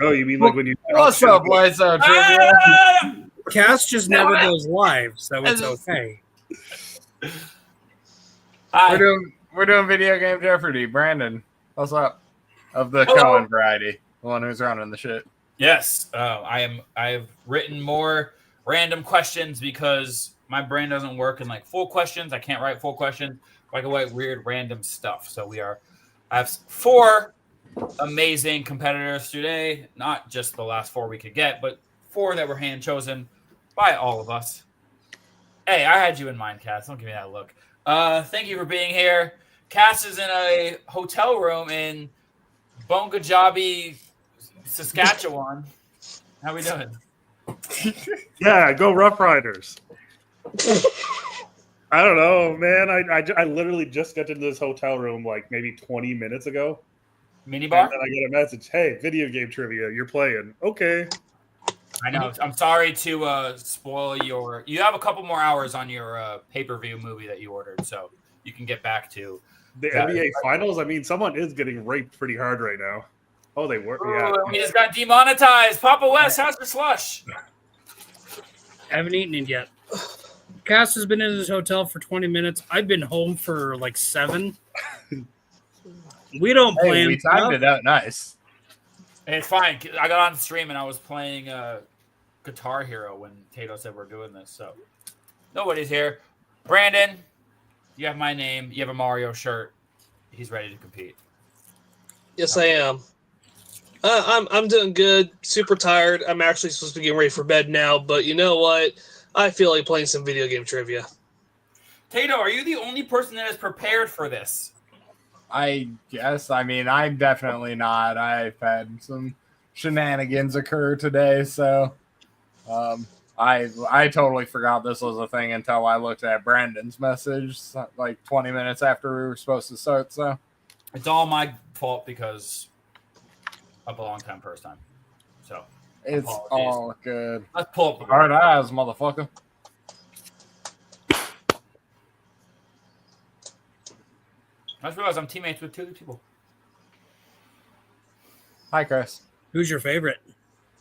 Oh, you mean like when you? What's up, boys? Trivia. Cass just never goes live, so it's okay. We're doing video game Jeopardy. Brandon, what's up? Of the Cohen variety, the one who's running the shit. Yes, I've written more random questions because my brain doesn't work in like full questions. I can't write full questions. I can write weird random stuff. So I have 4 amazing competitors today. Not just the last 4 we could get, but 4 that were hand chosen by all of us. Hey, I had you in mind, Cass. Don't give me that look. Thank you for being here. Cass is in a hotel room in Bongajabi, Saskatchewan. How we doing? Yeah, go Rough Riders. I don't know, man. I literally just got into this hotel room like maybe 20 minutes ago. Minibar? And then I get a message, hey, video game trivia, you're playing. Okay. I know. I'm sorry to spoil your... You have a couple more hours on your pay-per-view movie that you ordered, so you can get back to... The NBA Finals? I mean, someone is getting raped pretty hard right now. Oh, they were? Yeah. We just got demonetized. Papa West, how's your slush? I haven't eaten it yet. Cass has been in his hotel for 20 minutes. I've been home for like 7. We don't plan. We timed it out nice. It's fine. I got on stream and I was playing Guitar Hero when Tato said we're doing this. So nobody's here. Brandon, you have my name. You have a Mario shirt. He's ready to compete. Yes, I am. I'm doing good. Super tired. I'm actually supposed to be getting ready for bed now, but you know what? I feel like playing some video game trivia. Tato, are you the only person that is prepared for this? I guess. I mean, I'm definitely not. I've had some shenanigans occur today, so I totally forgot this was a thing until I looked at Brandon's message like 20 minutes after we were supposed to start. So it's all my fault because of a long time first time. So it's all good. Let's pull up the hard eyes, motherfucker. I just realized I'm teammates with 2 people. Hi, Chris. Who's your favorite?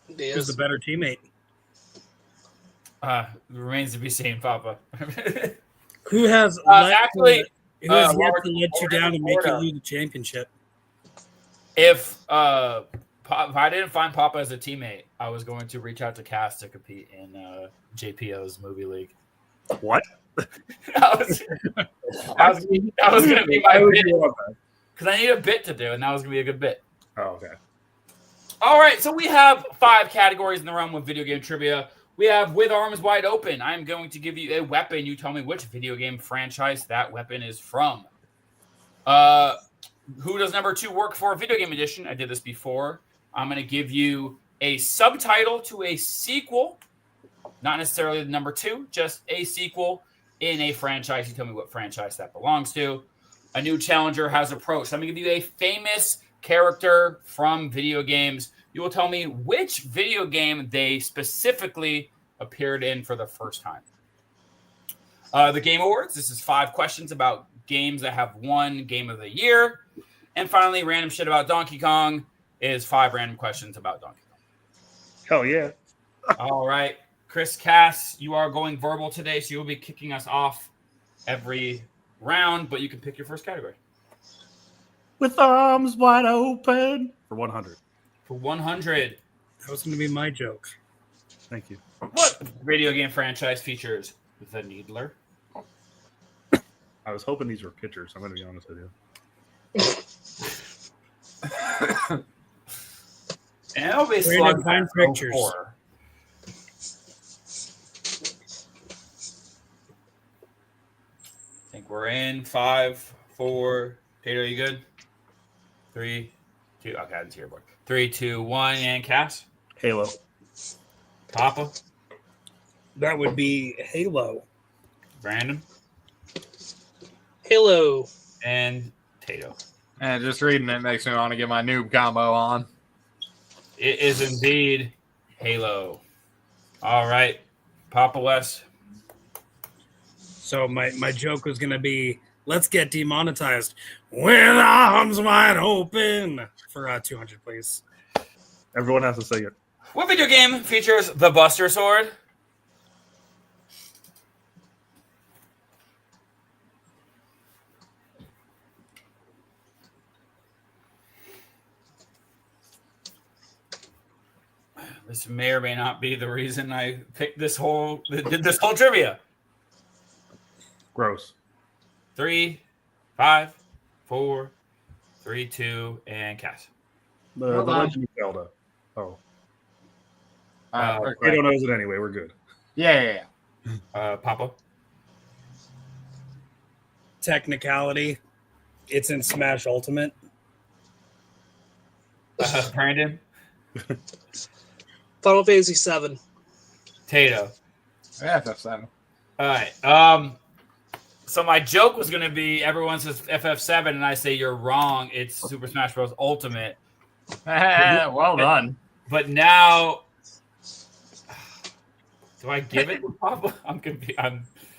Who's the better teammate? Remains to be seen, Papa. Who has yet to let you down and make you lose the championship? If I didn't find Papa as a teammate, I was going to reach out to Cass to compete in JPO's movie league. What? that was going to be my bit because I need a bit to do, and that was going to be a good bit. Oh, okay. All right, so we have 5 categories in the realm of video game trivia. We have With Arms Wide Open. I'm going to give you a weapon. You tell me which video game franchise that weapon is from. Who does number 2 work for? Video Game Edition. I did this before. I'm going to give you a subtitle to a sequel. Not necessarily the number 2, just a sequel in a franchise. You tell me what franchise that belongs to. A new challenger has approached. I'm going to give you a famous character from video games. You will tell me which video game they specifically appeared in for the first time. The Game Awards. This is 5 questions about games that have won Game of the Year. And finally, random shit about Donkey Kong is 5 random questions about Donkey Kong. Hell yeah. All right. Chris Cass, you are going verbal today, so you'll be kicking us off every round, but you can pick your first category. With arms wide open. For 100. For 100. That was going to be my joke. Thank you. What video game franchise features The Needler? I was hoping these were pictures. I'm going to be honest with you. And it'll be Brandon, find pictures. 04. I think we're in 5, 4. Tato, you good? 3, 2. Okay, I didn't see your board. 3, 2, 1, and Cass. Halo. Papa. That would be Halo. Brandon. Halo. And Tato. And just reading it makes me want to get my noob combo on. It is indeed Halo. All right. Papa West. So my joke was going to be Let's get demonetized with arms wide open for 200, please. Everyone has to say it. What video game features the Buster Sword? This may or may not be the reason I picked did this whole trivia. Gross. 3, 5, 4, 3, 2, and Cass. The Hold on. Legend of Zelda. Oh. Okay. Kato knows it anyway. We're good. Yeah. Papa. Technicality. It's in Smash Ultimate. Brandon. Final Fantasy VII. Tato. Yeah, FF7. All right. So my joke was going to be everyone says FF7, and I say you're wrong. It's Super Smash Bros. Ultimate. Well done. But now, do I give it to Papa? I'm confused.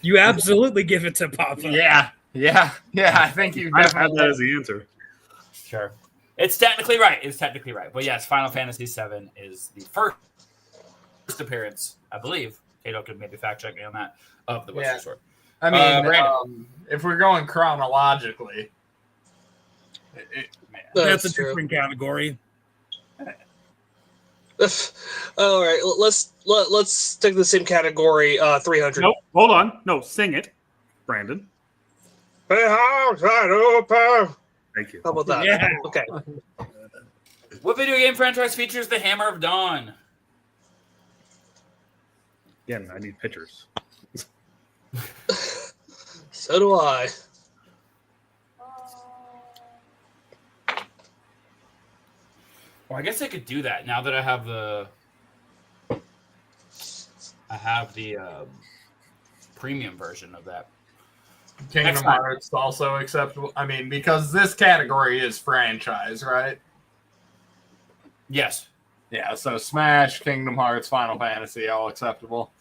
You absolutely give it to Papa. Yeah. I think you I have definitely. that as the answer. Sure. It's technically right. But yes, Final Fantasy VII is the first appearance, I believe. Tato could maybe fact check me on that, of the Buster Yeah. Sword. I mean, Brandon. if we're going chronologically, man. That's a true. different category. All right, let's take the same category. 300. Nope. Hold on. No, sing it, Brandon. How Thank you. about that? Yeah. Okay. What video game franchise features the Hammer of Dawn? Again, I need pictures. So do I. Well, I guess I could do that now that I have the premium version of that. Kingdom Next time. Hearts also acceptable. I mean, because this category is franchise, right? Yes. Yeah, so Smash, Kingdom Hearts, Final Fantasy, all acceptable.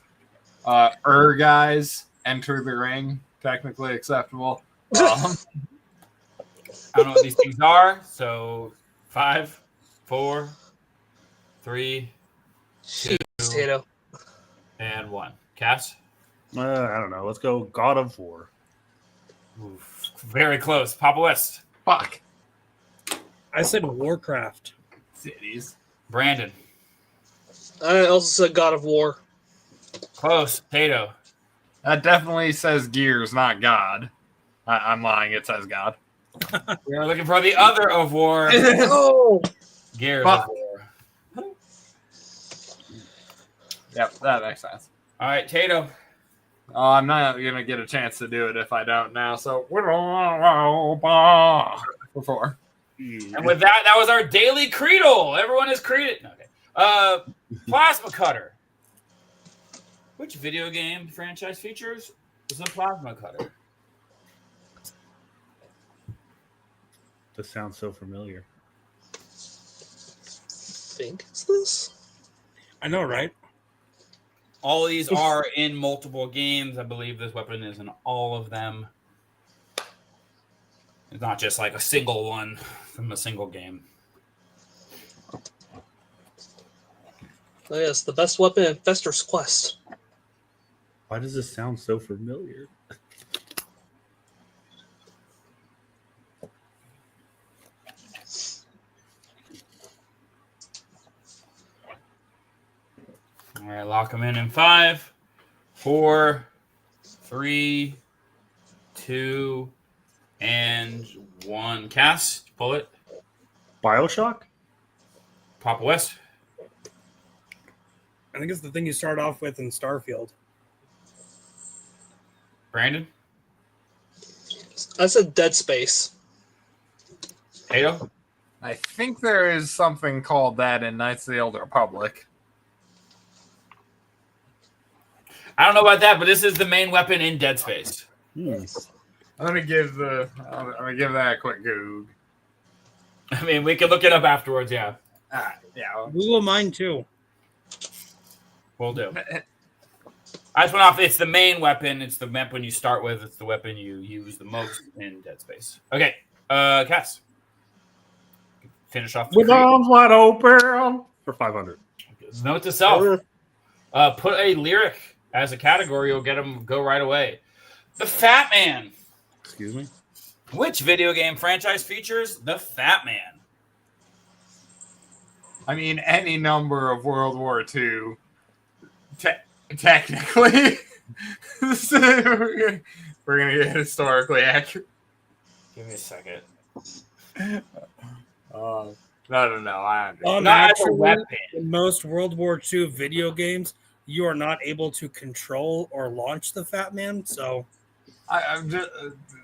Guys, Enter the Ring, technically acceptable. I don't know what these things are. So 5, 4, 3, Jeez, Tato. and 1. Cass? I don't know. Let's go God of War. Oof, very close. Papa West. Fuck. I said Warcraft. Cities. Brandon. I also said God of War. Close. Tato. That definitely says Gears, not God. I'm lying. It says God. We're looking for the other of War. Oh, Gears Fuck. of War. Yep, that makes sense. All right, Tato. Oh, I'm not going to get a chance to do it if I don't now. So, before. And with that, that was our daily creedle. Everyone is creeded. Okay. Plasma Cutter. Which video game franchise features the Plasma Cutter? This sounds so familiar. think it's this. I know, right? All of these are in multiple games. I believe this weapon is in all of them. It's not just like a single one from a single game. Oh, yes, the best weapon in Fester's Quest. Why does this sound so familiar? All right, lock them in 5, 4, 3, 2, and 1. Cass, pull it. BioShock? Papa West. I think it's the thing you start off with in Starfield. Brandon. I said Dead Space. Tato. I think there is something called that in Knights of the Old Republic. I don't know about that, but this is the main weapon in Dead Space. Hmm. I'm gonna give that a quick Goog. I mean, we can look it up afterwards, yeah. Yeah. Google mine too. We'll do. I just went off. It's the main weapon. It's the weapon you start with. It's the weapon you use the most in Dead Space. Okay, Cass. Finish off the With creed. arms wide open for 500. Note to self. Put a lyric as a category. You'll get them go right away. The Fat Man. Excuse me. Which video game franchise features the Fat Man? I mean, any number of World War II. Technically, we're gonna get historically accurate. Give me a second. No. I understand. Not as a Actually, weapon. in most World War II video games, you are not able to control or launch the Fat Man. So, I'm just.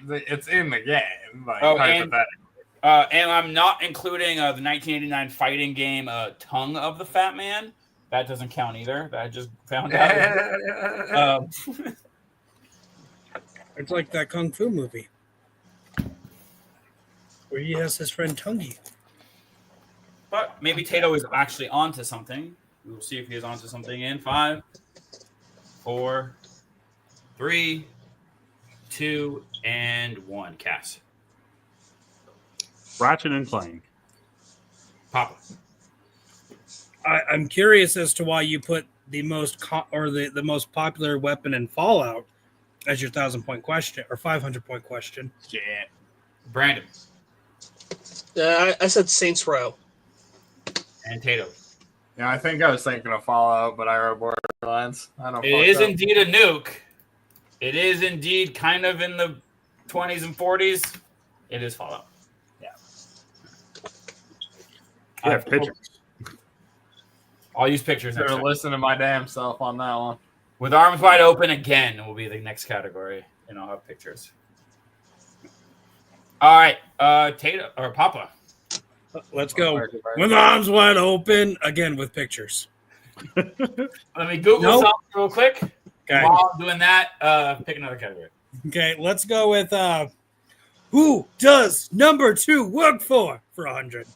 It's in the game. Like, Oh, hypothetically. And I'm not including the 1989 fighting game Tongue of the Fat Man. That doesn't count either. That I just found out. it's like that Kung Fu movie where he has his friend Tungi. But maybe Tato is actually onto something. We will see if he is onto something in 5, 4, 3, 2, and 1. Cass. Ratchet and Clank. Papa. I'm curious as to why you put the most the most popular weapon in Fallout as your 1,000-point question or 500-point question. Shit. Brandon. I said Saints Row. And Tato. Yeah, I think I was thinking of Fallout, but I wrote Borderlands. I don't. It is indeed a nuke. It is indeed kind of in the 20s and 40s. It is Fallout. Yeah. I have pictures. I'll use pictures next Better time. listen to my damn self on that one. With arms wide open again will be the next category, and I'll have pictures. All right, Tato or Papa. Let's go. With arms wide open again with pictures. Let me Google Nope. something real quick. Okay. While I'm doing that, pick another category. Okay, let's go with who does number 2 work for 100?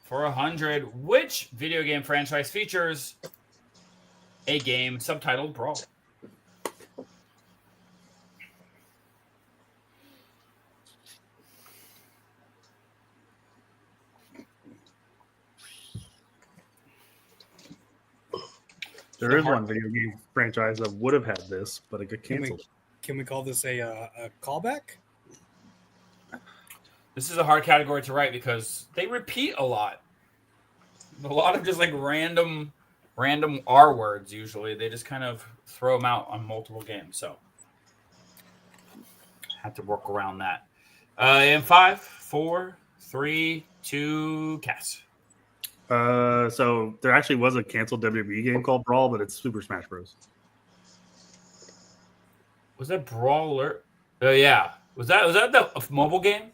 For 100, which video game franchise features a game subtitled Brawl? There is one video game franchise that would have had this, but it got canceled. Can we call this a callback? This is a hard category to write because they repeat a lot. A lot of just like random R words usually. They just kind of throw them out on multiple games. So have to work around that. In 5, 4, 3, 2, Cass. So there actually was a canceled WWE game called Brawl, but it's Super Smash Bros. Was that Brawler? Oh yeah. Was that the mobile game?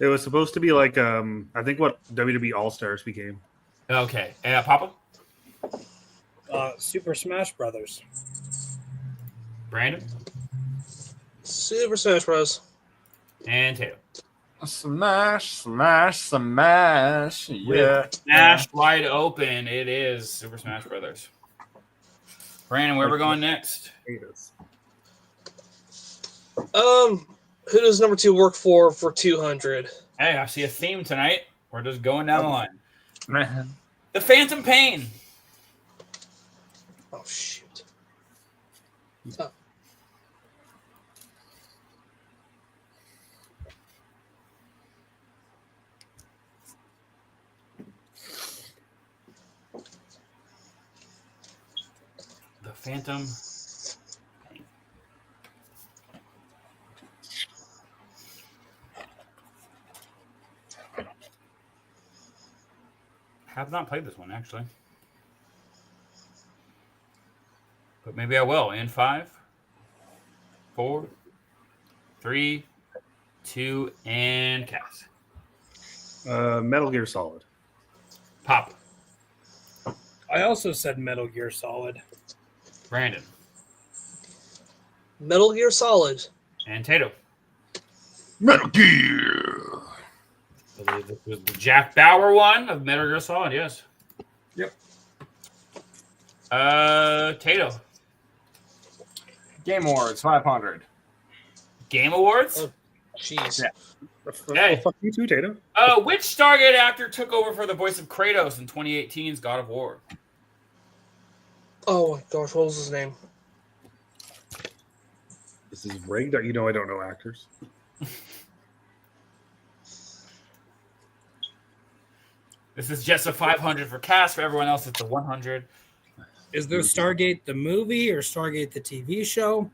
It was supposed to be like I think what WWE All Stars became. Okay. Papa? Super Smash Brothers. Brandon? Super Smash Bros. And Taylor. Smash. Yeah. Smash wide open. It is Super Smash Brothers. Brandon, where we're going next? Who does number 2 work for 200? Hey, I see a theme tonight. We're just going down the line. Man. The Phantom Pain. Oh shoot. The Phantom Pain. Have not played this one actually, but maybe I will. In 5, 4, 3, 2, and Cass. Metal Gear Solid. Pop. I also said Metal Gear Solid. Brandon. Metal Gear Solid. And Tato. Metal Gear. I believe this was the Jack Bauer one of Metal Gear Solid, yes. Yep. Tato. Game Awards 500. Game Awards. Oh. Jeez. Yeah. Okay. Well, fuck you too, Tato. Which Stargate actor took over for the voice of Kratos in 2018's God of War? Oh my gosh, what was his name? This is rigged. You know I don't know actors. This is just a 500 for Cass. For everyone else, it's a 100. Is there Stargate the movie or Stargate the TV show?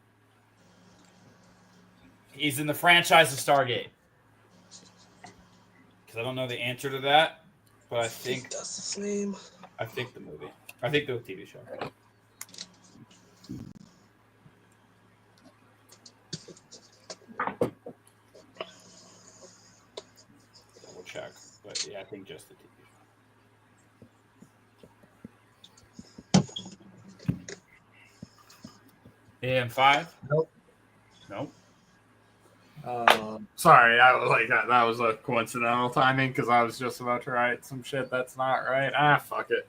He's in the franchise of Stargate. Because I don't know the answer to that, but I think That's his name. I think the movie. I think the TV show. Double check, but yeah, I think just the TV show. And 5? Nope. Nope. Sorry, I was like that was a coincidental timing because I was just about to write some shit that's not right. Fuck it.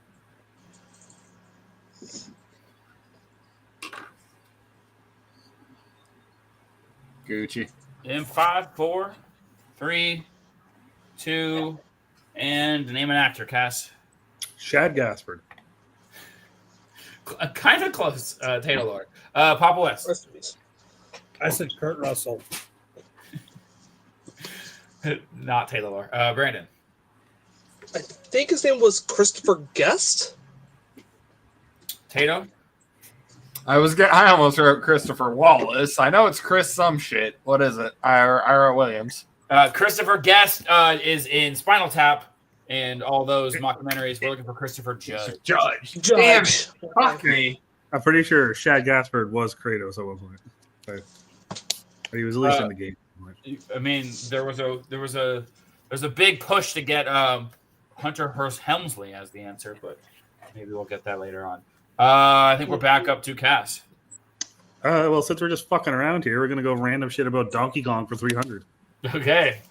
Gucci. In 5, 4, 3, 2, and name an actor, Cass. Shad Gaspard. Kind of close, Taylor Lord. Papa West. Rest in peace. I said Kurt Russell. Not Taylor Lord. Brandon. I think his name was Christopher Guest. Tato. I almost wrote Christopher Wallace. I know it's Chris some shit. What is it? Ira Williams. Christopher Guest is in Spinal Tap and all those mockumentaries. We're looking for Christopher Judge. Judge. Damn it. Judge. Fuck me. I'm pretty sure Shad Gaspard was Kratos at one point. But he was at least in the game. I mean, there's a big push to get Hunter Hearst Helmsley as the answer, but maybe we'll get that later on. I think we're back up to Cass. Well, since we're just fucking around here, we're gonna go random shit about Donkey Kong for 300. Okay.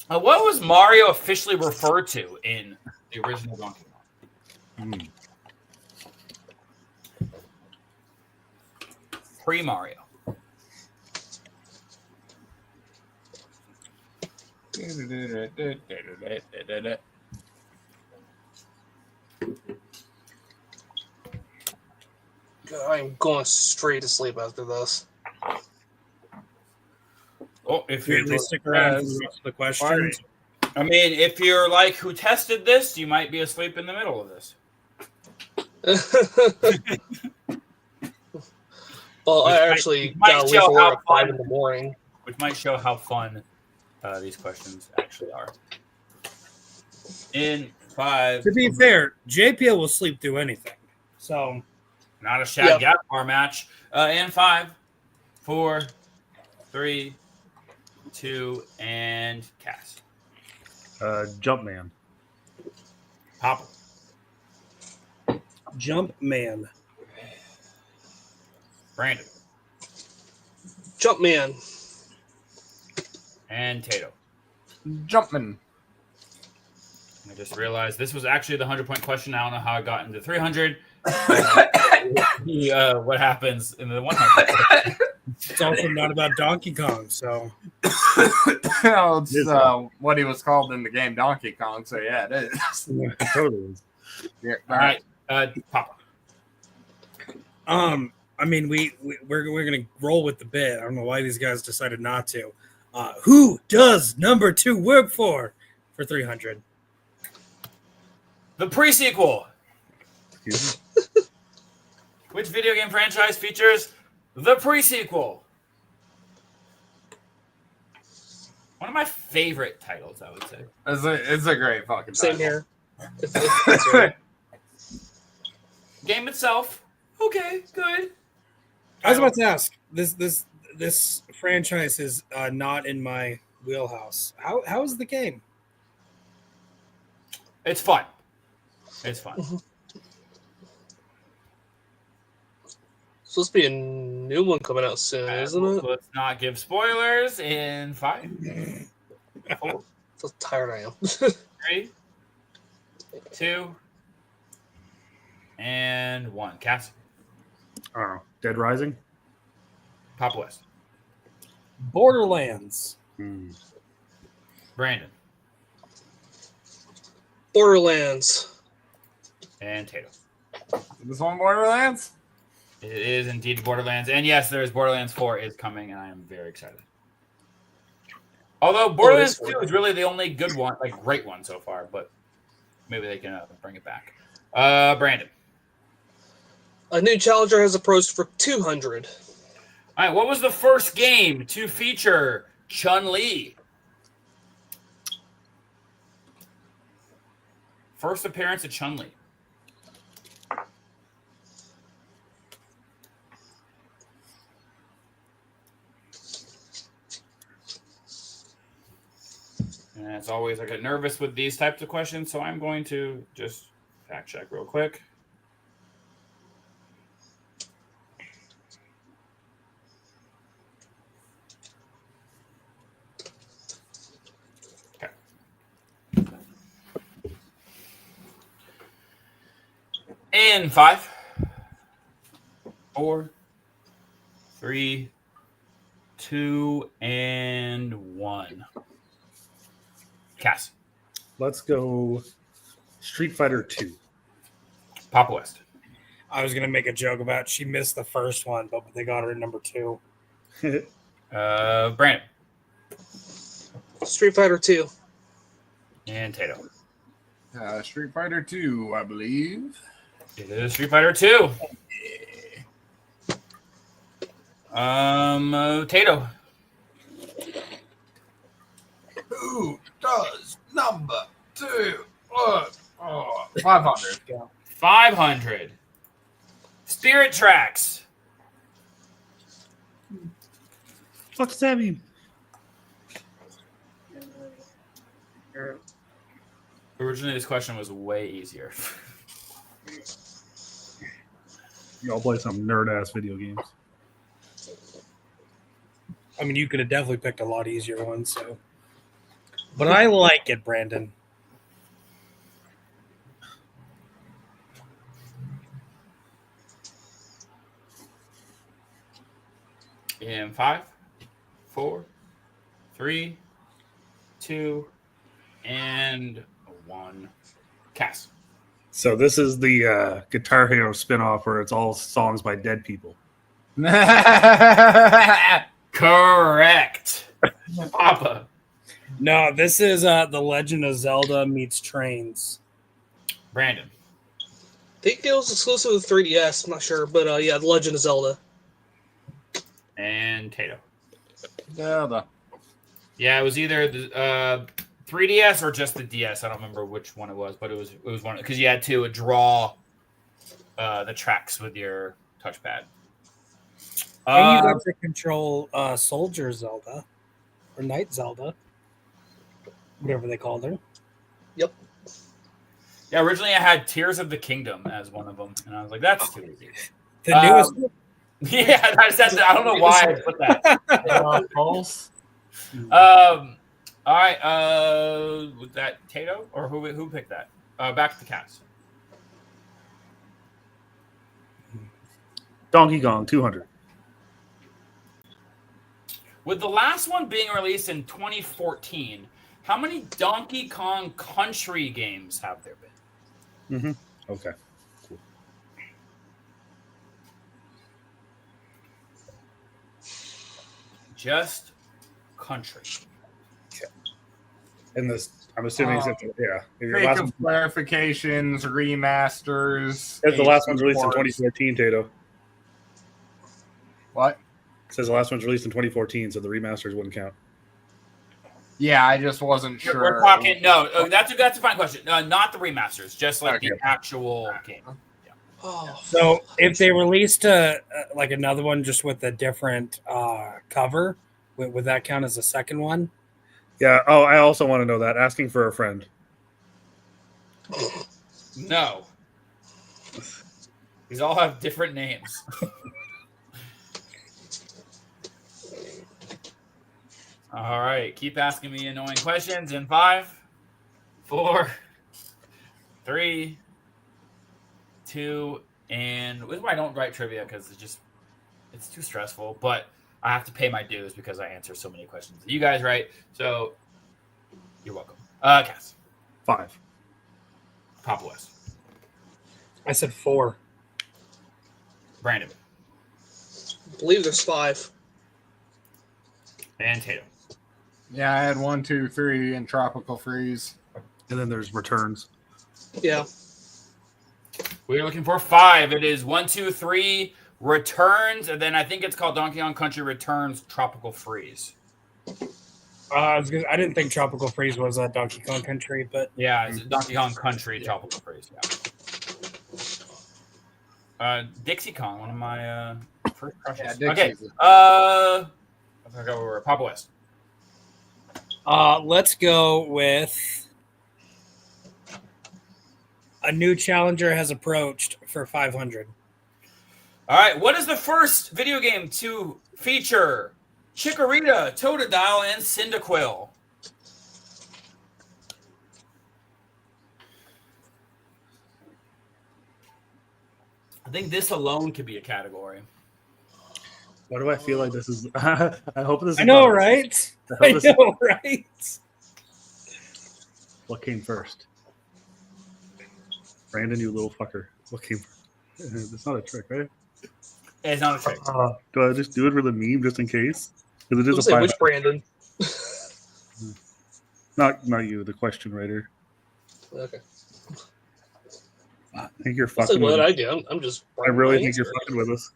What was Mario officially referred to in the original Donkey Kong? Pre-Mario. I'm going straight to sleep after this. Oh, if Can you're we stick around for the rest of the questions? I mean, if you're like who tested this, you might be asleep in the middle of this. Well, I Which actually might got to leave show for how work at 5 fun- in the morning. Which might show how fun these questions actually are. In 5, To be fair, JPL will sleep through anything. So not a Shad Gaspar match. In 5, 4, 3, 2, and Cass. Jumpman. Papa. Jump Man. Brandon. Jumpman. And Tato. Jumpman. I just realized this was actually the 100-point question. I don't know how I got into 300. What happens in the 100? It's also not about Donkey Kong, so It's what he was called in the game Donkey Kong, so yeah, it is. Totally. Yeah, All right, Papa. I mean, we're gonna roll with the bit. I don't know why these guys decided not to. Who does number 2 work for 300? The pre-sequel. Excuse me. Which video game franchise features the pre-sequel? One of my favorite titles, I would say. It's a great fucking Same title. here. It's right. Game itself, okay, good. I was about to ask. This franchise is not in my wheelhouse. How is the game? It's fun. It's fun. Supposed to be a new one coming out soon, isn't it? Let's not give spoilers. In 5, 4, So tired I am. 3, 2, and 1. Cass. I don't know. Dead Rising. Papa West. Borderlands. Brandon. Borderlands. And Tato. This one Borderlands? It is indeed Borderlands. And yes, there's Borderlands 4 is coming, and I am very excited. Although Borderlands 2 is really the only good one, like great one so far, but maybe they can bring it back. Brandon. A new challenger has approached for 200. All right, what was the first game to feature Chun-Li? First appearance of Chun-Li. And as always, I get nervous with these types of questions, so I'm going to just fact check real quick. Okay. In 5, 4, 3, 2, and 1. Cass. Let's go Street Fighter 2. Papa West. I was gonna make a joke about she missed the first one, but they got her at number 2. Brandon. Street Fighter 2. And Tato. Street Fighter 2, I believe. It is Street Fighter 2. Tato. Who does number 2? 500. 500. Spirit Tracks. What's that mean? Originally, this question was way easier. Y'all play some nerd-ass video games. I mean, you could have definitely picked a lot easier ones, so. But I like it, Brandon. In 5, 4, 3, 2, and 1. Cass. So this is the Guitar Hero spinoff where it's all songs by dead people. Correct. Papa. No, this is The Legend of Zelda meets Trains. Brandon. I think it was exclusive to 3DS. I'm not sure, but yeah, The Legend of Zelda. And Tato. Zelda. Yeah, it was either the 3DS or just the DS. I don't remember which one it was, but it was one because you had to draw the tracks with your touchpad. And you got to control Soldier Zelda or Knight Zelda, whatever they called her. Yep. Yeah, originally I had Tears of the Kingdom as one of them, and I was like, that's too easy. The newest one. Yeah, I don't know why I put that. Pulse. All right, was that Tato or who picked that? Back to the cast. Donkey Kong 200. With the last one being released in 2014, how many Donkey Kong Country games have there been? Mm-hmm. Okay. Cool. Just country. And this, I'm assuming, yeah. If your Make last of clarifications, remasters. says the last one's released in ports. 2014, Tato. What? It says the last one's released in 2014, so the remasters wouldn't count. Yeah, I just wasn't sure. We're talking that's a fine question. Not the remasters, just like the actual game. Oh, So if they released like another one just with a different cover, would that count as a second one? Yeah. Oh, I also want to know that. Asking for a friend. No. These all have different names. All right. Keep asking me annoying questions in 5, 4, 3, 2, and this is why I don't write trivia because it's too stressful. But I have to pay my dues because I answer so many questions. You guys right? So you're welcome. Cass. 5. Papa West. I said 4. Brandon. I believe there's 5. And Tatum. Yeah, I had 1, 2, 3 in Tropical Freeze. And then there's returns. Yeah. We're looking for 5. It is 1, 2, 3 returns, and then I think it's called Donkey Kong Country Returns Tropical Freeze. I didn't think Tropical Freeze was Donkey Kong Country, but Yeah, it's Donkey Kong Country Tropical Freeze. Yeah. Dixie Kong, one of my first crushes. Yeah, Okay. Dixie's Let's go over Papa West. let's go with a new challenger has approached for 500. All right, what is the first video game to feature Chikorita, Totodile, and Cyndaquil? I think this alone could be a category. Why do I feel like this is? I hope this is. I know, not- right? I hope I this is- know, right? What came first? Brandon, you little fucker. What came first? It's not a trick, right? It's not a trick. Do I just do it for the meme just in case? Because it Don't is a say 5. which Brandon. Not you, the question writer. Okay. I think you're That's fucking what with I us. do. I'm just. I really think you're fucking with us.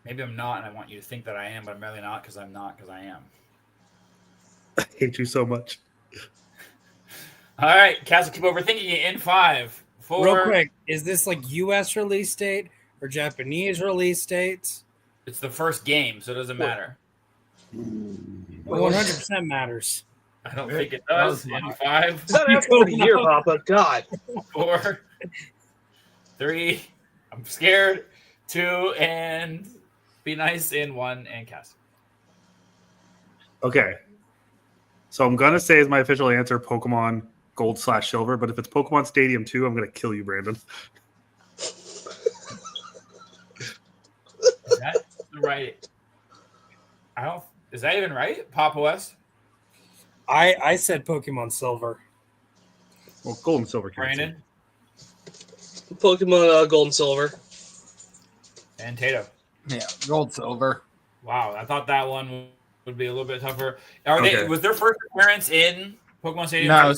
Maybe I'm not, and I want you to think that I am, but I'm really not because I'm not because I am. I hate you so much. All right, Cass will keep overthinking it in 5, 4. Real quick, is this like U.S. release date or Japanese release date? It's the first game, so it doesn't matter. 100% matters. I don't think it does. In 5, Is that after the year, Papa? God. 4, 3. I'm scared. 2, and be nice in 1, and Cass. Okay. So I'm gonna say as my official answer, Pokemon Gold/Silver. But if it's Pokemon Stadium 2, I'm gonna kill you, Brandon. Is that right? I don't. Is that even right, Papa West? I said Pokemon Silver. Well, Gold and Silver. counts. Brandon Pokemon Gold and Silver. and Tato. Yeah, Gold, Silver. Wow, I thought that one would be a little bit tougher. Are they? Okay. Was their first appearance in Pokemon Stadium? No,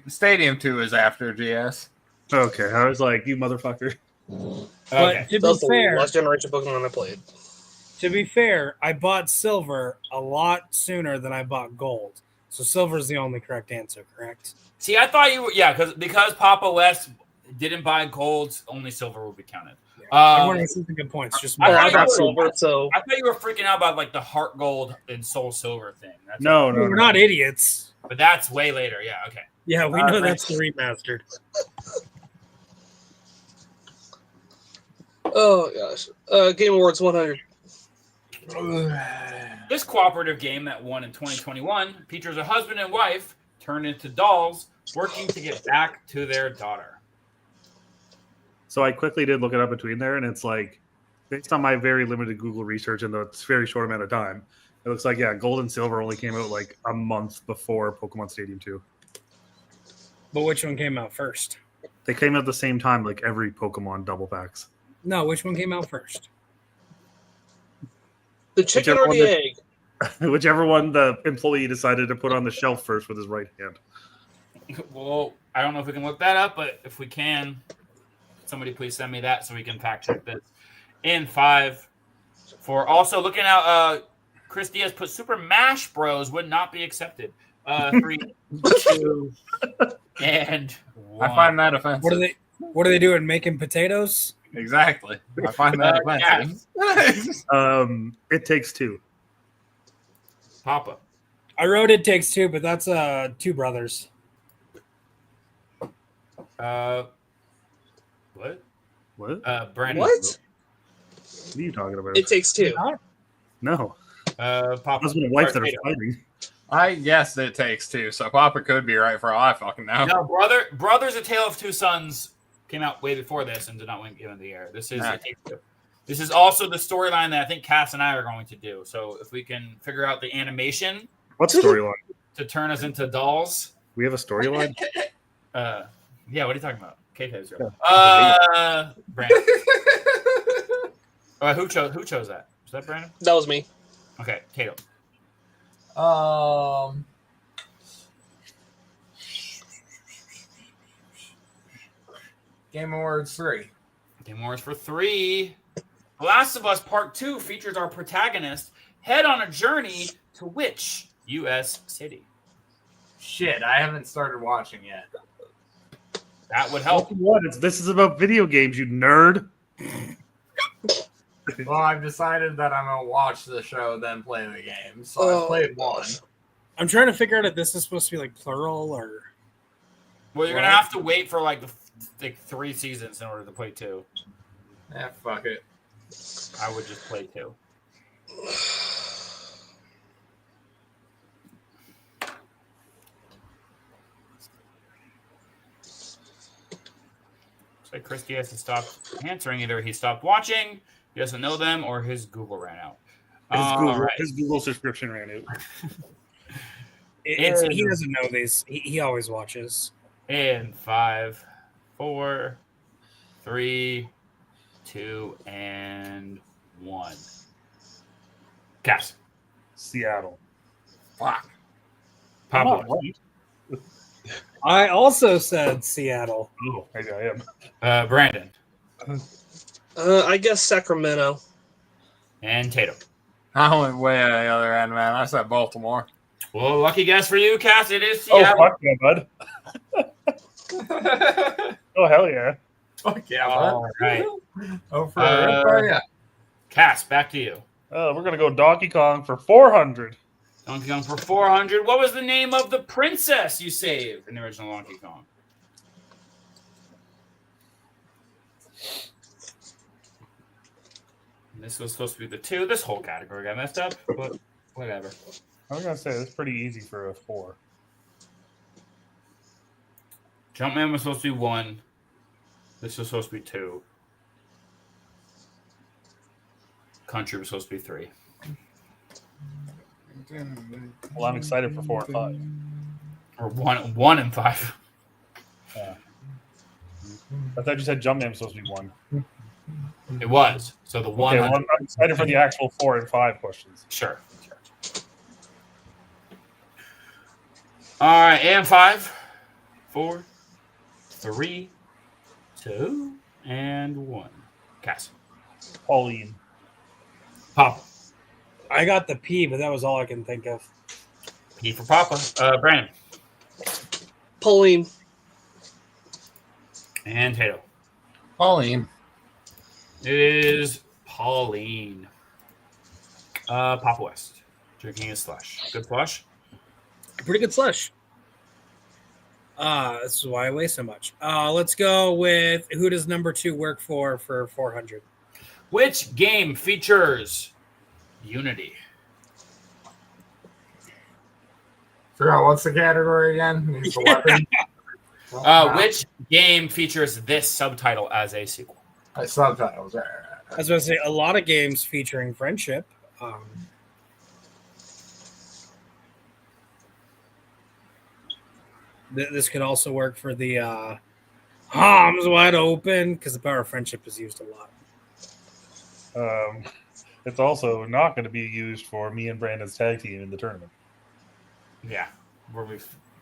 Stadium 2 is after GS. Okay, I was like, you motherfucker. Okay. But to That's be the fair, last generation Pokemon I played. I bought Silver a lot sooner than I bought Gold. So Silver is the only correct answer, correct? See, I thought you were because Papa West didn't buy gold, only silver would be counted. Everyone has some good points. Just I Oh, I thought got you Silver, so I thought you were freaking out about like the heart gold and soul silver thing. That's No, no, we're no. not idiots. but that's way later. Yeah, okay. Yeah, we know that's the remastered. oh gosh. Game Awards 100. This cooperative game that won in 2021 features a husband and wife turned into dolls working to get back to their daughter. So I quickly did look it up between there, and it's like, based on my very limited Google research in the very short amount of time, it looks like, yeah, Gold and Silver only came out like a month before Pokemon Stadium 2. But which one came out first? They came out at the same time, like every Pokemon double packs. No, which one came out first? The chicken Whichever or one the that- egg? Whichever one the employee decided to put on the shelf first with his right hand. Well, I don't know if we can look that up, but if we can, somebody please send me that so we can fact check this. In 5, 4. Also looking out, Chris Diaz put Super Mash Bros would not be accepted. 3, 2, and 1. I find that offensive. What are they doing? Making potatoes? Exactly. I find that offensive. It Takes Two. Papa. I wrote It Takes Two, but that's Two Brothers. What? What? Brandon. What? What are you talking about? It Takes Two. No. Papa. Husband and wife that are Tato. fighting. I guess it takes two, so Papa could be right for all I fucking know. No, Brothers: A Tale of Two Sons came out way before this and did not win Game of the Year. This is Nah. It Takes Two. This is also the storyline that I think Cass and I are going to do. So if we can figure out the animation What storyline? to turn us into dolls. We have a storyline. Yeah, what are you talking about? K-Ta's Yeah. Brandon. Who chose that? Was that Brandon? That was me. Okay, Tato. Game Awards 3. Game Awards for 3. The Last of Us Part 2 features our protagonist head on a journey to which U.S. city? Shit, I haven't started watching yet. That would help. What? This is about video games, you nerd. Well, I've decided that I'm gonna watch the show, then play the game. So I've played one. I'm trying to figure out if this is supposed to be like plural or. Well, you're going to have to wait for like 3 seasons in order to play 2. Yeah, fuck it. I would just play 2. Looks like Christy has to stop answering. Either he stopped watching, he doesn't know them, or his Google ran out. His Google subscription ran out. He doesn't know these. He always watches. In 5, 4, 3, 2, and 1. Cass. Seattle. Fuck. Papa. I also said Seattle. Oh, maybe I am. Brandon. I guess Sacramento. And Tatum. I went way at the other end, man. I said Baltimore. Well, lucky guess for you, Cass. It is Oh, Seattle. fuck yeah, bud. Oh, hell yeah. Fuck yeah, All right. Oh, for yeah. Cass, back to you. We're going to go Donkey Kong for 400. Donkey Kong for 400. What was the name of the princess you saved in the original Donkey Kong? This was supposed to be the 2. This whole category got messed up, but whatever. I was going to say, it's pretty easy for a 4. Jumpman was supposed to be 1. This was supposed to be 2. Country was supposed to be 3. Well, I'm excited for 4 and 5. Or 1 and 5. Yeah. I thought you said Jumpman was supposed to be 1. It was. So the 1. Okay, well, I'm excited for the actual 4 and 5 questions. Sure. All right, and 5, 4, 3, 2, and 1. Cass. Pauline. Papa. I got the P, but that was all I can think of. P for Papa. Brandon. Pauline. And Tato. Pauline. It is Pauline. Papa West. Drinking a slush. Good slush? Pretty good slush. This is why I weigh so much. Let's go with who does number 2 work for 400? Which game features Unity? Forgot what's the category again? It's a weapon. Which game features this subtitle as a sequel? Subtitles. Right. I was going to say a lot of games featuring friendship. This could also work for the arms wide open because the power of friendship is used a lot. It's also not going to be used for me and Brandon's tag team in the tournament. Yeah, where we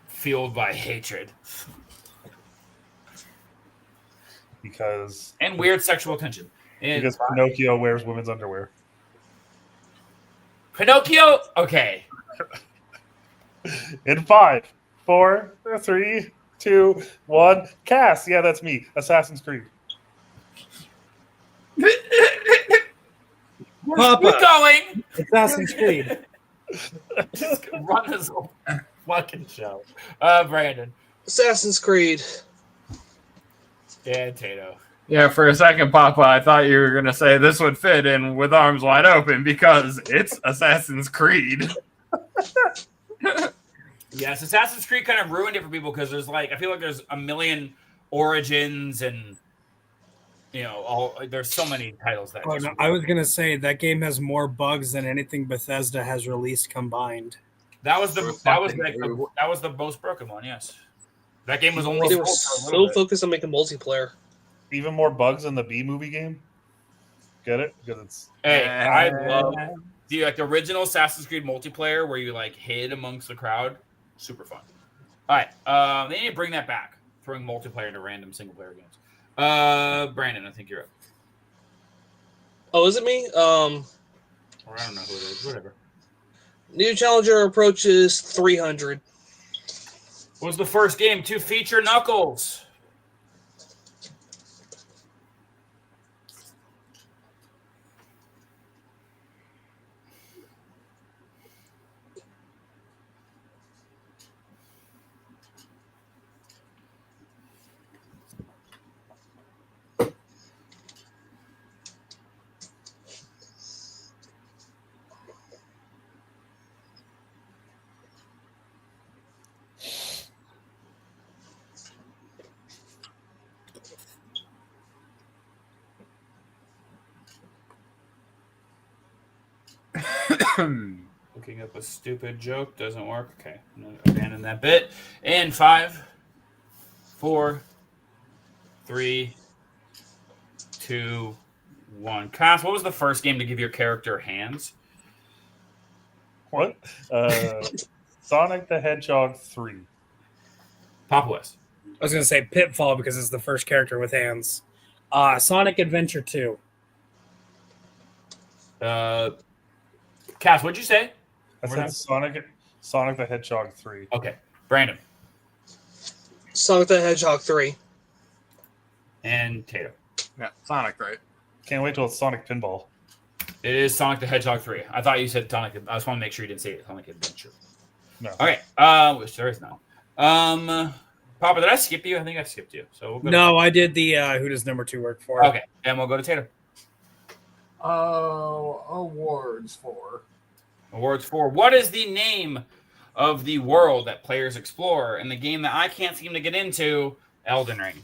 fueled by hatred Because and weird sexual tension. because Pinocchio wears women's underwear. Pinocchio. Okay. In 5, 4, 3, 2, 1. Cass. Yeah, that's me. Assassin's Creed. Papa. Keep going. Assassin's Creed. Just run this whole fucking show. Brandon. Assassin's Creed. Yeah, Tato. Yeah, for a second, Papa, I thought you were going to say this would fit in with arms wide open because it's Assassin's Creed. Yes, Assassin's Creed kind of ruined it for people because I feel like there's a million origins and there's so many titles that. Oh, no, I was gonna say that game has more bugs than anything Bethesda has released combined. That was the most broken one. Yes, that game was only They were so focused on making multiplayer. Even more bugs in the B movie game. Get it? Because it's I love the original Assassin's Creed multiplayer where you hid amongst the crowd. Super fun. All right, they need to bring that back. Throwing multiplayer into random single player games. Brandon, I think you're up. Oh, is it me? Or I don't know who it is. Whatever. New challenger approaches 300. What was the first game to feature Knuckles? Looking up a stupid joke doesn't work. Okay, I'm gonna abandon that bit. And 5, 4, 3, 2, 1. Cass, what was the first game to give your character hands? what? Sonic the Hedgehog 3. Papa West. I was gonna say Pitfall because it's the first character with hands. Sonic Adventure 2. Cass, what'd you say? I said Sonic the Hedgehog 3. Okay, Brandon Sonic the Hedgehog 3. and Tato. Yeah, Sonic, right? Can't wait till it's Sonic Pinball. It is Sonic the Hedgehog 3. I thought you said Sonic. I just want to make sure you didn't say it. Sonic Adventure. No. Okay. Which there is no. Papa, did I skip you? I think I skipped you. So we'll go No, I did the who does number 2 work for? Okay, and we'll go to Tato. Awards for. Awards for what is the name of the world that players explore in the game that I can't seem to get into, Elden Ring?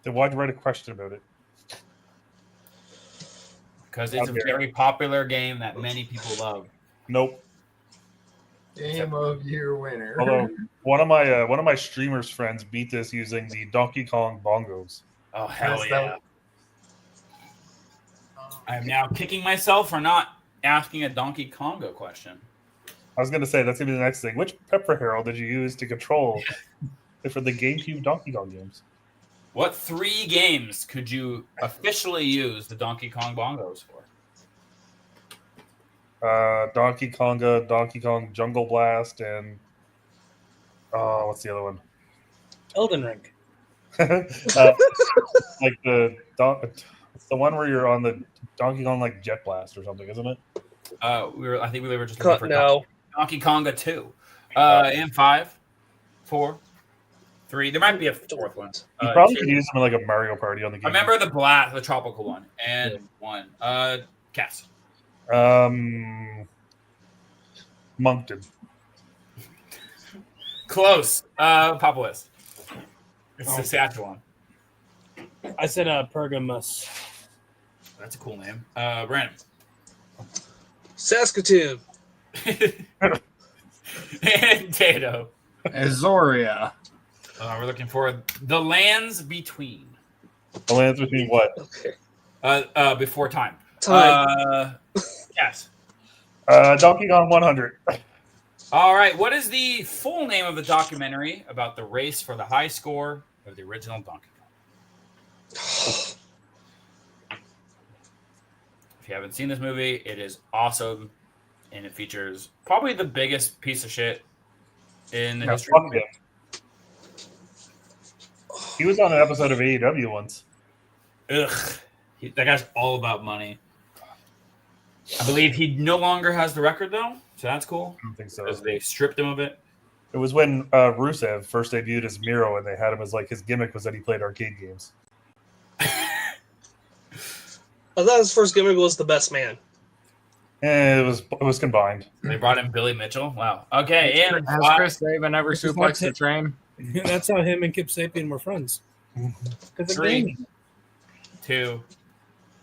Then why'd you write a question about it? Because it's a very popular game that many people love. Nope. Game of Year winner. Although one of my streamers friends beat this using the Donkey Kong bongos. Oh hell Yes, yeah! I'm now kicking myself for not asking a Donkey Kongo question. I was gonna say that's gonna be the next thing. Which Pepper Herald did you use to control for the GameCube Donkey Kong games? What 3 games could you officially use the Donkey Kong bongos for? Donkey Konga, Donkey Kong Jungle Blast, and what's the other one? Elden Ring. Like it's the one where you're on the Donkey Kong like Jet Blast or something, isn't it? I think we were just looking for No. Donkey Konga 2. And 5, 4, 3. There might be a 4th one. You probably 2. could use them in like a Mario Party on the game. I remember the blast, the tropical one, and 1. Cass. Moncton. Close. Papa West. It's Saskatchewan. I said Pergamus. That's a cool name. Brandon. Saskatoon. And Tato. Azoria. We're looking for the lands between. The lands between what? Okay. Before time. Time. Yes. Donkey Kong 100. All right. What is the full name of the documentary about the race for the high score of the original Donkey Kong? If you haven't seen this movie, it is awesome, and it features probably the biggest piece of shit in the history of the game. He was on an episode of AEW once. Ugh. That guy's all about money. I believe he no longer has the record, though, so that's cool. I don't think so. Because they stripped him of it. It was when Rusev first debuted as Miro, and they had him as like his gimmick was that he played arcade games. I thought his first gimmick was the best man. It was combined. They brought in Billy Mitchell. Wow. Okay, and Has Chris Saban ever This is suplexed not a train? That's how him and Kip Sapien were friends. Because of 3, gaming. 2,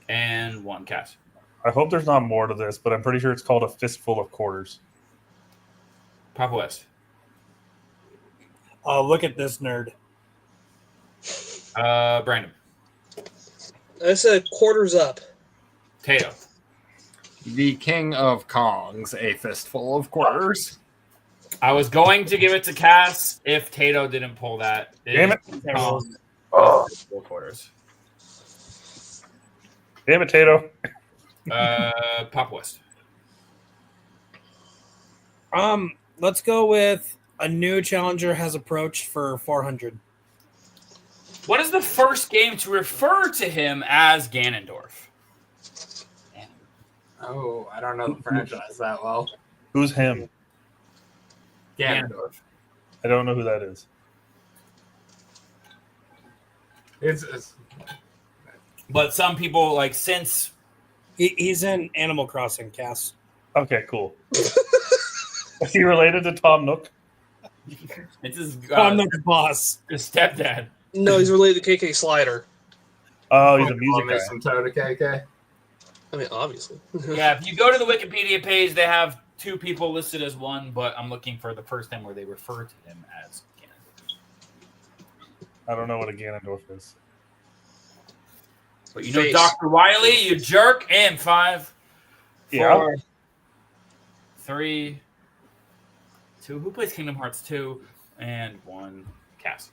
and 1. Cass. I hope there's not more to this, but I'm pretty sure it's called a fistful of quarters. Papa West. Oh, look at this nerd. Brandon. I said quarters up. Tato. The King of Kongs, a fistful of quarters. I was going to give it to Cass if Tato didn't pull that. Damn it. Oh. 4 quarters. Damn it, Tato. Papa West. Let's go with a new challenger has approached for 400. What is the first game to refer to him as Ganondorf? Oh, I don't know the franchise that well. Who's him? Ganondorf. I don't know who that is. It's But some people, like, since He's in Animal Crossing, Cass. Okay, cool. Is he related to Tom Nook? it's his, I'm not the boss. his stepdad. No, he's related to KK Slider. Oh, he's a music guy. Some toe to KK. I mean, obviously. Yeah, if you go to the Wikipedia page, they have 2 people listed as one, but I'm looking for the first time where they refer to him as Ganondorf. I don't know what a Ganondorf is. But you know Face. Dr. Wiley, you jerk, and 5, 4, Yeah. 3, 2. Who plays Kingdom Hearts 2? And 1. Cass.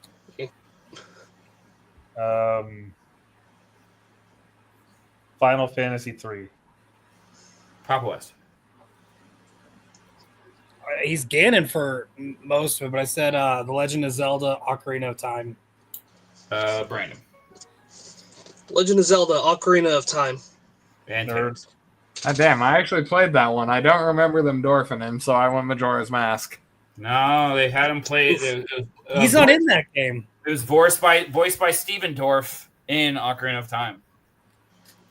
Final Fantasy 3. Papa West. He's Ganon for most of it, but I said The Legend of Zelda Ocarina of Time. Brandon. Legend of Zelda Ocarina of Time. And Taylor. Nerds. Ah, damn, I actually played that one. I don't remember them dwarfing him, so I went Majora's Mask. No, they had him play. He's not in that game. It was voiced by Steven Dorff in Ocarina of Time.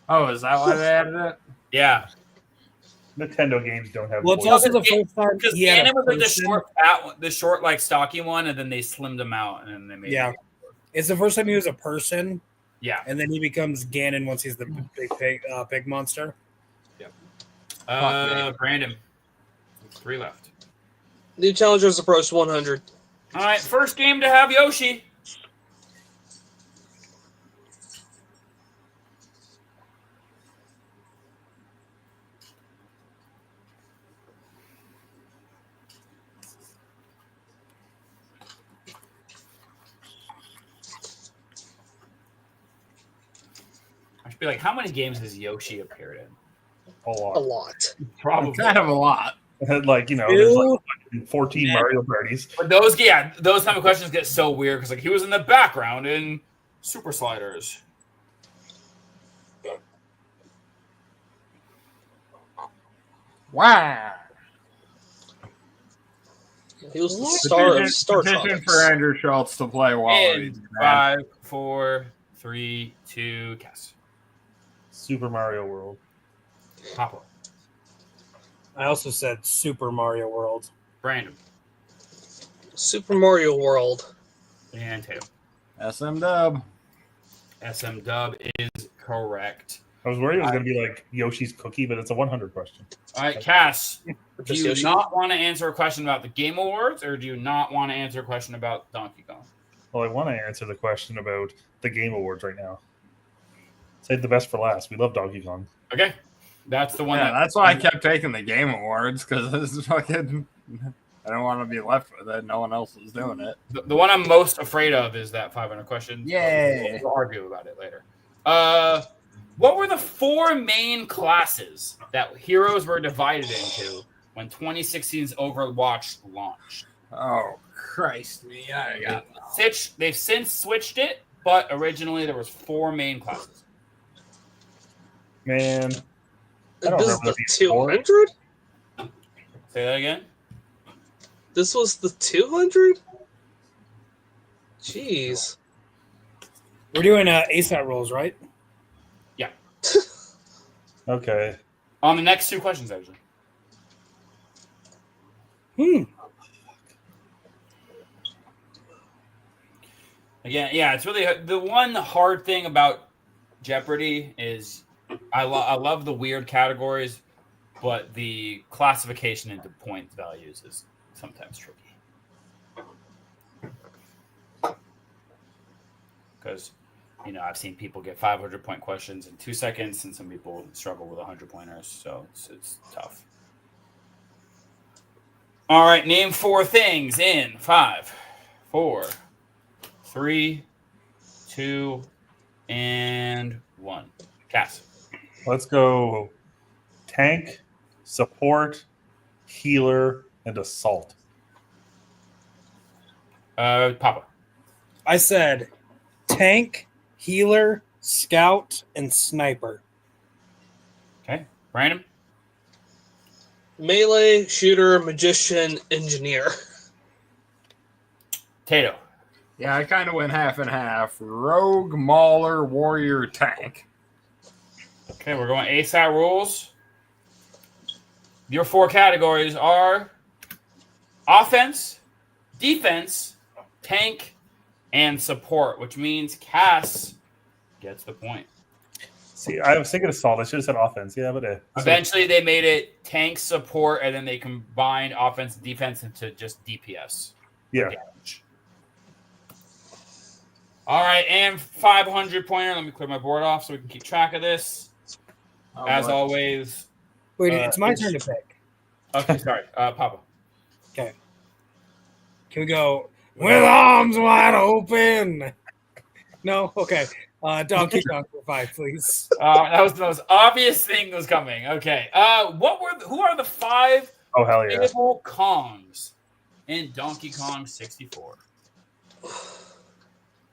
Oh, is that why they added it? Yeah, Nintendo games don't have Well, it's voice. also the first time because he had Ganon a was like person. the short like stocky one, and then they slimmed him out, and then they made Yeah. him. It's the first time he was a person, Yeah. and then he becomes Ganon once he's the big pig monster. Brandon. 3 left. New challengers approached 100. All right, first game to have Yoshi. I should be like, how many games has Yoshi appeared in? A A lot. lot. Probably. Kind of a lot. Like, you know, there's like 14 Yeah. Mario parties. But those type of questions get so weird because like he was in the background in Super Sliders. Wow. He was the star of Star Petition Tropics. for Andrew Schultz to play Wally. In 5, 4, 3, 2, Cass. Super Mario World. Papa. I also said Super Mario World. Brandon. Super Mario World. And Taylor. SM Dub. SM Dub is correct. I was worried it was going to be like Yoshi's Cookie, but it's a 100 question. All right, Cass. Do Just you Yoshi. not want to answer a question about the Game Awards, or do you not want to answer a question about Donkey Kong? Well, I want to answer the question about the Game Awards right now. Save the best for last. We love Donkey Kong. Okay, that's the one. Yeah, that's why I kept taking the Game Awards, because this is fucking. I don't want to be left with it. No one else is doing it. The one I'm most afraid of is that 500 question. Yay. We'll argue about it later. What were the 4 main classes that heroes were divided into when 2016's Overwatch launched? Oh, Christ me. I got They've since switched it, but originally there was 4 main classes. Man, I don't This is remember the these 4. 200? Say that again. This was the 200? Jeez. We're doing ASAT rolls, right? Okay. On the next 2 questions, actually. Again, yeah, it's really the one hard thing about Jeopardy is I love the weird categories, but the classification into point values is sometimes tricky. Because, I've seen people get 500-point questions in 2 seconds, and some people struggle with 100-pointers, so it's tough. All right, name 4 things in 5, 4, 3, 2, and 1. Cass. Let's go tank, support, healer, and assault. Papa. I said tank, healer, scout, and sniper. Okay. Brandon. Melee, shooter, magician, engineer. Tato. Yeah, I kind of went half and half. Rogue, mauler, warrior, tank. Okay, we're going ASAT rules. Your 4 categories are offense, defense, tank, and support, which means Cass gets the point. See, I was thinking assault. I should have said offense. Yeah, but Eventually, they made it tank, support, and then they combined offense and defense into just DPS. yeah. Damage. All right, and 500-pointer. Let me clear my board off so we can keep track of this. As always. Wait, it's my turn to pick. Okay, sorry. Papa. Okay. Can we go with arms wide open? No? Okay. Donkey Kong for 5, please. That was the most obvious thing that was coming. Okay. Who are the 5 Oh, hell yeah. playable Kongs in Donkey Kong 64?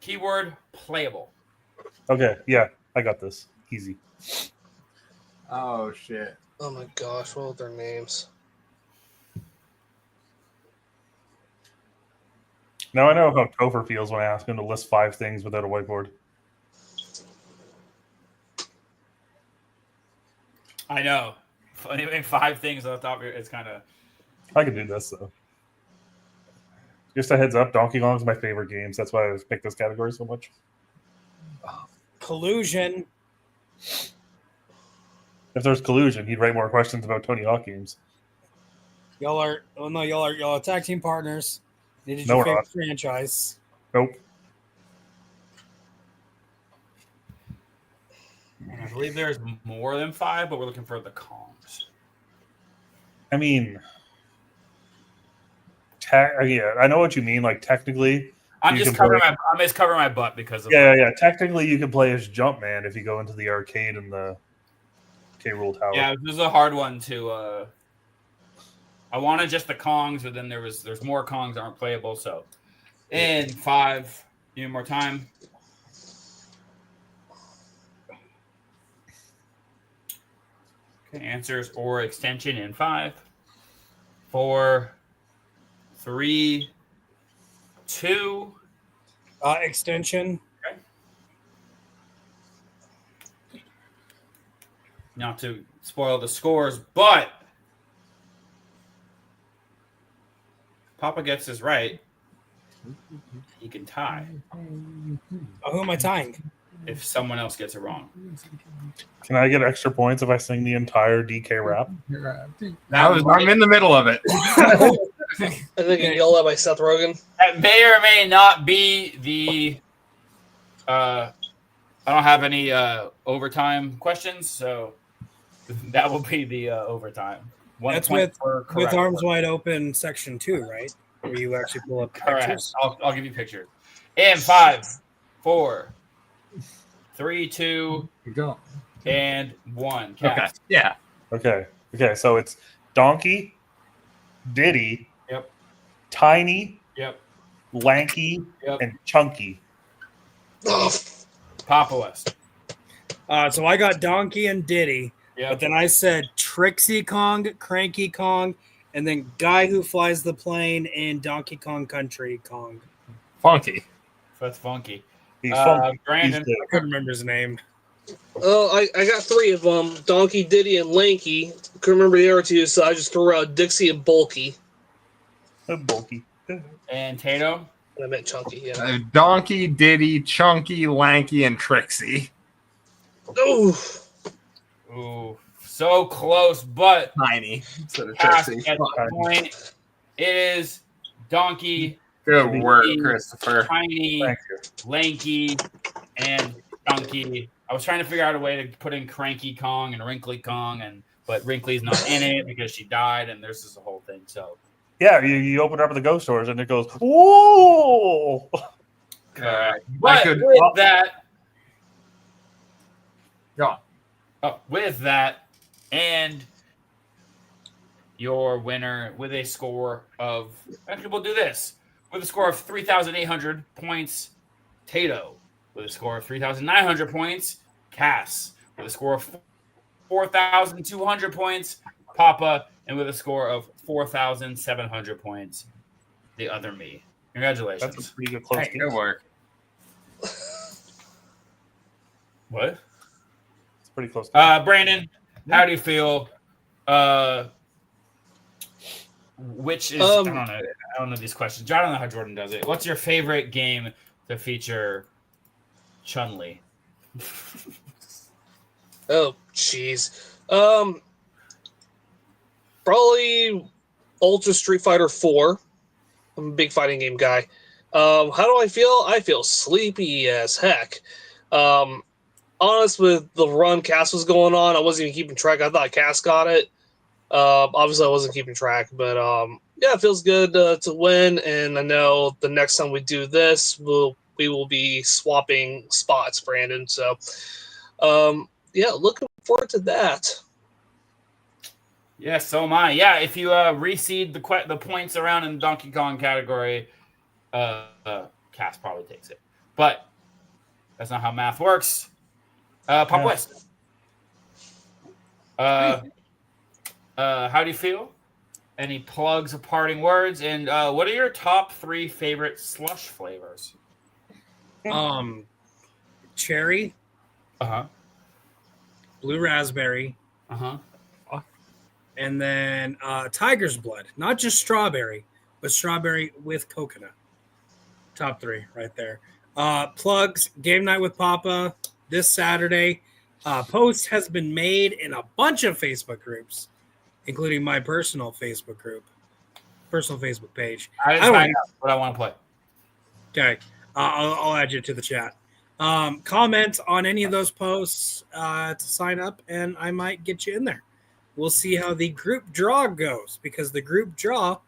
Keyword playable. Okay, yeah, I got this. Easy. Oh, shit. Oh my gosh, what are their names? Now I know how Topher feels when I ask him to list 5 things without a whiteboard. I know. Anyway, 5 things on the top here. It's kind of. I can do this, though. Just a heads up, Donkey Kong's my favorite games. That's why I picked this category so much. Collusion. If there's collusion, he'd write more questions about Tony Hawk games. Y'all are tag team partners. It is No, your we're favorite franchise. Nope. I believe there's more than 5, but we're looking for the Kongs. I mean, yeah, I know what you mean. Like, technically, I'm you just can covering play- my butt because of Yeah. Technically, you can play as Jumpman if you go into the arcade in the K. Rool Tower. Yeah, this is a hard one to. I wanted just the Kongs, but then there's more Kongs that aren't playable. So, in 5, you need more time. Okay, answers or extension in 5, 4, 3, 2. Extension. Not to spoil the scores, but Papa gets this right. He can tie Who am I tying? if someone else gets it wrong. Can I get extra points if I sing the entire DK rap? I'm in the middle of it. I think you yelled at by Seth Rogen. That may or may not be the. I don't have any overtime questions, so that will be the overtime. That's point with for correct arms work. wide open, section 2, right? Where you actually pull up the Correct. pictures. I'll give you pictures. In 5, 4, 3, 2, You go. and 1. Okay. Cass. Yeah. Okay. So it's Donkey, Diddy, Yep. Tiny, Yep. Lanky, Yep. and Chunky. Oh, Papa West. So I got Donkey and Diddy, but Yep. then I said Trixie Kong, Cranky Kong, and then Guy Who Flies the Plane in Donkey Kong Country Kong. Funky. That's funky. He's fun. Brandon. He's I couldn't remember his name. Oh, I got 3 of them: Donkey, Diddy, and Lanky. Couldn't remember the other 2, so I just threw out Dixie and Bulky. Bulky. And Tato. I meant Chunky. Yeah. Donkey, Diddy, Chunky, Lanky, and Trixie. Ooh. Ooh, so close, but Tiny. Instead of Cass Trixie. gets the point. It is Donkey, Good work, Diddy, Christopher. Tiny, Thank you. Lanky, and Chunky. I was trying to figure out a way to put in Cranky Kong and Wrinkly Kong, but Wrinkly's not in it because she died, and there's this whole thing. So Yeah, you open up the ghost doors and it goes, whoa! correct. I But could- with that, Go on. with that, and your winner with a score of, actually, we'll do this with a score of 3,800 points, Tato. With a score of 3,900 points, Cass. With a score of 4,200 points, Papa. And with a score of 4,700 points, the other me. Congratulations. That's a pretty good close Hey, game. good work. What? It's pretty close. Brandon, how do you feel? Which is I don't know these questions. I don't know how Jordan does it. What's your favorite game to feature Chun-Li? Oh, jeez. Probably Ultra Street Fighter 4. I'm a big fighting game guy. How do I feel? I feel sleepy as heck. Honest with the run Cass was going on, I wasn't even keeping track. I thought Cass got it. Obviously, I wasn't keeping track, but yeah, it feels good to win. And I know the next time we do this, we will be swapping spots, Brandon. So, yeah, looking forward to that. Yeah, so am I. Yeah, if you reseed the points around in the Donkey Kong category, Cass probably takes it. But that's not how math works. Pop Yeah. West. How do you feel? Any plugs or parting words? And what are your top 3 favorite slush flavors? Cherry, Uh-huh. blue raspberry, Uh-huh. and then tiger's blood. Not just strawberry, but strawberry with coconut. Top 3 right there. Plugs, Game Night with Papa this Saturday. Post has been made in a bunch of Facebook groups, including my personal Facebook page. I didn't find out what I want to play. Okay. I'll add you to the chat. Comment on any of those posts to sign up, and I might get you in there. We'll see how the group draw goes, because the group draw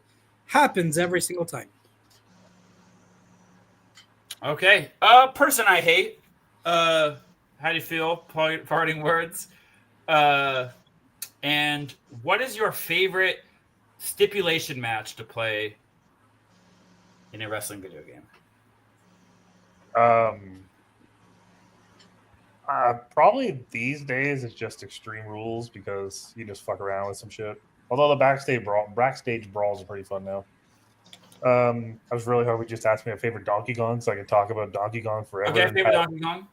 happens every single time. Okay. Person I hate. How do you feel? Parting words. And what is your favorite stipulation match to play in a wrestling video game? Probably these days it's just Extreme Rules, because you just fuck around with some shit. Although the backstage brawls are pretty fun now. I was really hoping you just asked me a favorite Donkey Kong, so I could talk about Donkey Kong forever. Okay, favorite Donkey Kong?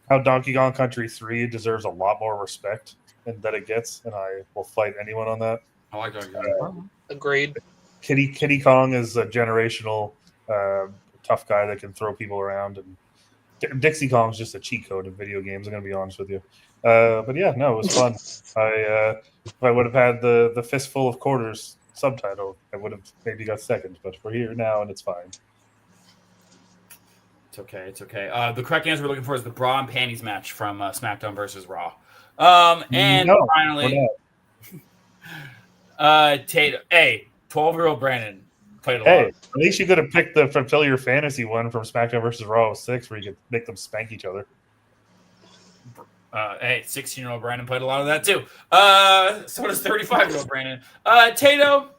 How Donkey Kong Country 3 deserves a lot more respect that it gets, and I will fight anyone on that. I like Donkey Kong. Agreed. Kitty Kong is a generational tough guy that can throw people around, and Dixie Kong's just a cheat code in video games. I'm gonna be honest with you, but yeah, no, it was fun. If I would have had the fistful of quarters subtitle, I would have maybe got second, but we're here now and it's fine. It's okay. It's okay. The correct answer we're looking for is the bra and panties match from SmackDown versus Raw. And No, finally, Tato. Hey, 12-year-old Brandon played a lot. Hey, at least you could have picked the Fulfill Your Fantasy one from SmackDown versus Raw 6, where you could make them spank each other. Hey, 16-year-old Brandon played a lot of that too. So does 35-year-old Brandon. Tato,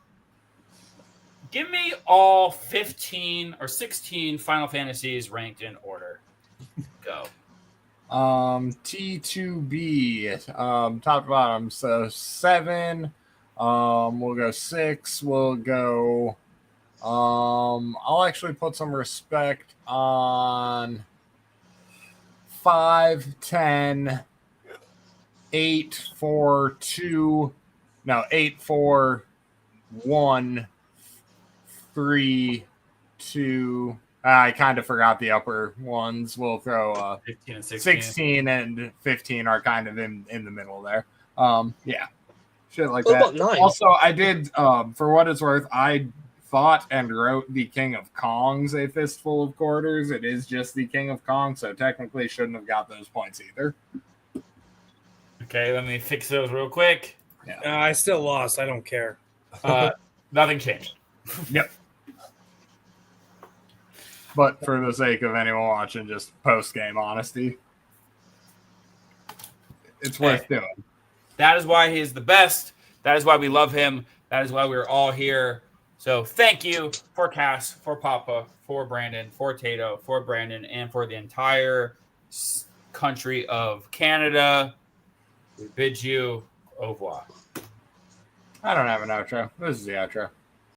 give me all 15 or 16 Final Fantasies ranked in order. Go. T2B, top to bottom. So 7. We'll go 6. We'll go. I'll actually put some respect on 5, 10, 8, 4, 2. No, 8, 4, 1, 3, 2. I kind of forgot the upper ones. We'll throw 15 and 16. 16 and 15 are kind of in the middle there. Yeah, shit like What that. about 9? Also, I did, for what it's worth, I thought and wrote the King of Kong's A Fistful of Quarters. It is just the King of Kong, so technically shouldn't have got those points either. Okay, let me fix those real quick. I still lost. I don't care. Nothing changed. Yep. But for the sake of anyone watching, just post-game honesty, it's worth doing. That is why he is the best. That is why we love him. That is why we're all here. So thank you for Cass, for Papa, for Brandon, for Tato, for Brandon, and for the entire country of Canada. We bid you au revoir. I don't have an outro. This is the outro.